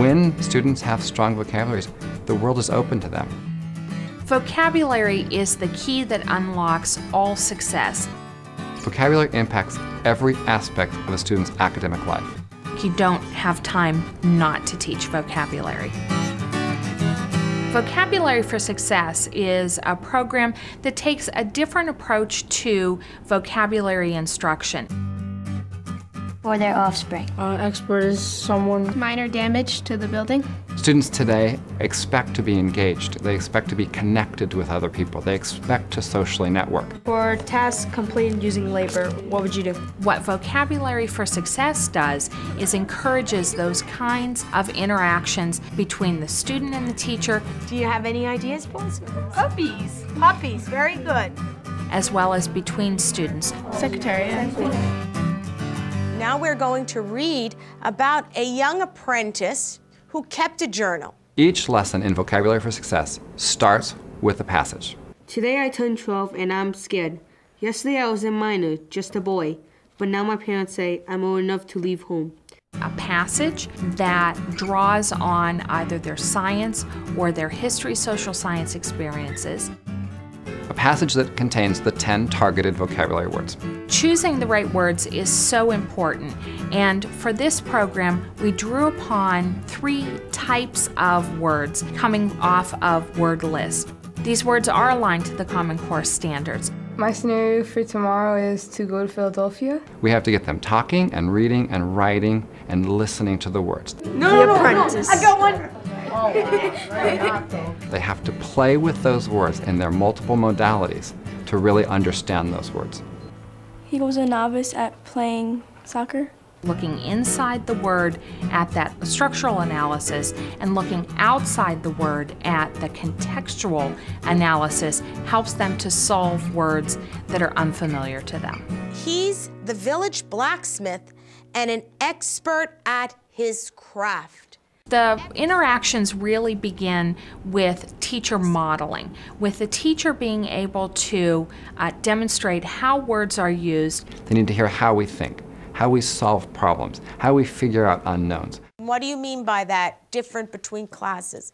When students have strong vocabularies, the world is open to them. Vocabulary is the key that unlocks all success. Vocabulary impacts every aspect of a student's academic life. You don't have time not to teach vocabulary. Vocabulary for Success is a program that takes a different approach to vocabulary instruction. Or their offspring. Expert is someone. Minor damage to the building. Students today expect to be engaged. They expect to be connected with other people. They expect to socially network. For tasks completed using labor, what would you do? What Vocabulary for Success does is encourages those kinds of interactions between the student and the teacher. Do you have any ideas, boys? Puppies. Puppies, very good. As well as between students. Secretariat. Now we're going to read about a young apprentice who kept a journal. Each lesson in Vocabulary for Success starts with a passage. Today I turned 12 and I'm scared. Yesterday I was a minor, just a boy. But now my parents say I'm old enough to leave home. A passage that draws on either their science or their history social science experiences. A passage that contains the 10 targeted vocabulary words. Choosing the right words is so important, and for this program we drew upon 3 types of words coming off of word lists. These words are aligned to the Common Core standards. My scenario for tomorrow is to go to Philadelphia. We have to get them talking and reading and writing and listening to the words. The Apprentice. I got one. They have to play with those words in their multiple modalities to really understand those words. He was a novice at playing soccer. Looking inside the word at that structural analysis and looking outside the word at the contextual analysis helps them to solve words that are unfamiliar to them. He's the village blacksmith and an expert at his craft. The interactions really begin with teacher modeling, with the teacher being able to demonstrate how words are used. They need to hear how we think, how we solve problems, how we figure out unknowns. What do you mean by that, different between classes?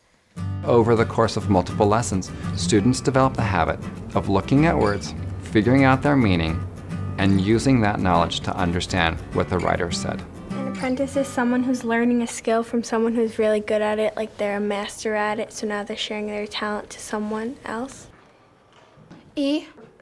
Over the course of multiple lessons, students develop the habit of looking at words, figuring out their meaning, and using that knowledge to understand what the writer said. An apprentice is someone who's learning a skill from someone who's really good at it, like they're a master at it, so now they're sharing their talent to someone else.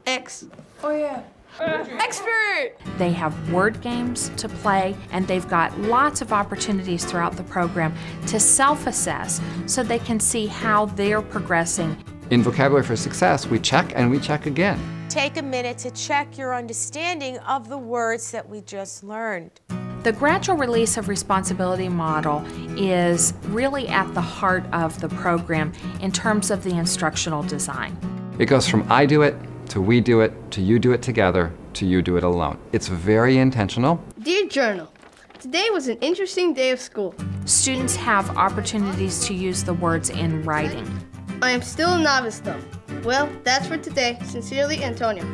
X. Oh yeah. Expert! They have word games to play, and they've got lots of opportunities throughout the program to self-assess so they can see how they're progressing. In Vocabulary for Success, we check and we check again. Take a minute to check your understanding of the words that we just learned. The gradual release of responsibility model is really at the heart of the program in terms of the instructional design. It goes from I do it, to we do it, to you do it together, to you do it alone. It's very intentional. Dear Journal, today was an interesting day of school. Students have opportunities to use the words in writing. I am still a novice though. Well, that's for today. Sincerely, Antonio.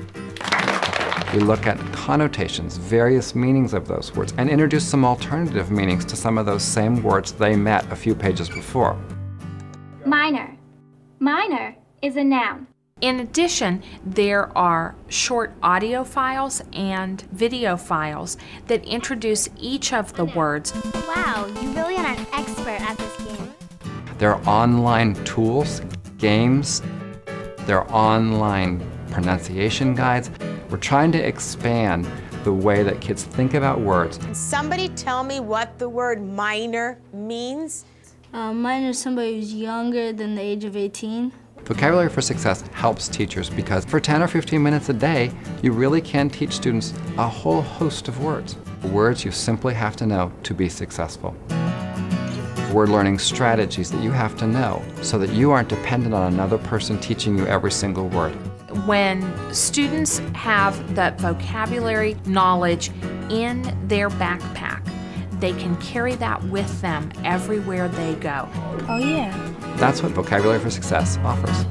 We look at connotations, various meanings of those words, and introduce some alternative meanings to some of those same words they met a few pages before. Minor. Minor is a noun. In addition, there are short audio files and video files that introduce each of the words. Wow, you really are an expert at this game. There are online tools, games, there are online pronunciation guides. We're trying to expand the way that kids think about words. Can somebody tell me what the word minor means? Minor is somebody who's younger than the age of 18. Vocabulary for Success helps teachers because for 10 or 15 minutes a day, you really can teach students a whole host of words. Words you simply have to know to be successful. Word learning strategies that you have to know so that you aren't dependent on another person teaching you every single word. When students have that vocabulary knowledge in their backpack, they can carry that with them everywhere they go. Oh yeah. That's what Vocabulary for Success offers.